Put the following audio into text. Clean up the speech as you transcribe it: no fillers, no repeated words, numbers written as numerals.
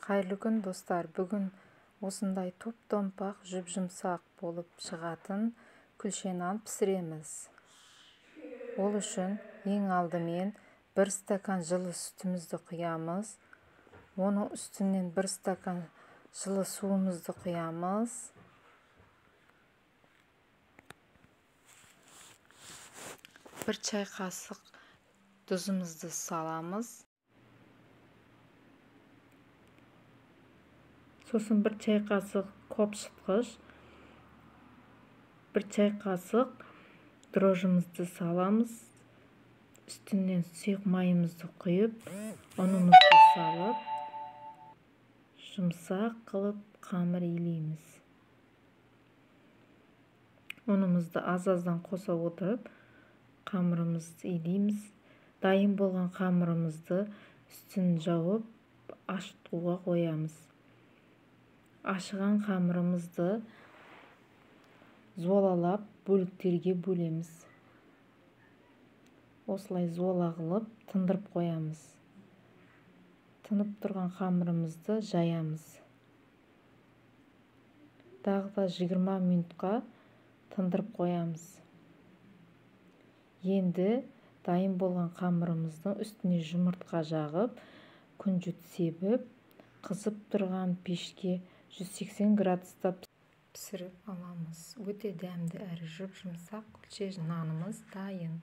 Қайырлы күн достар, бүгін осындай топ-томпақ жұп-жұмсақ болып шығатын күлше нан пісіреміз. Ол үшін ең алдымен 1 стакан жылы сүтімізді құямыз. Оның үстінен 1 стакан жылы суымызды құямыз. Bir çay қасық тұзымызды саламыз. Сосын 1 çay қасық қопшытқыш, 1 çay қасық дрожжымызды саламыз. Үстінен сұйық майымызды құйып, ұнымызды салып, жұмсақ қылып қамыр илейміз. Ұнымызды аз-аздан қоса отырып, қамырымызды илейміз. Дайын болған қамырымызды үстін жауып, ашытуға қоямыз. Ашыған қамырымызды зуалалап бөліктерге бөлеміз. Осылай зуала қылып тындырып қоямыз. Тынып тұрған қамырымызды жаямыз. Дағы да 20 минутқа тындырып қоямыз. Енді дайын болған қамырымыздың үстіне жұмыртқа жағып, күнжіт себіп, қызып тұрған пешке 180 градуста пісіріп аламыз. Өте дәмді әрі жұп-жұмсақ күлше нанымыз дайын.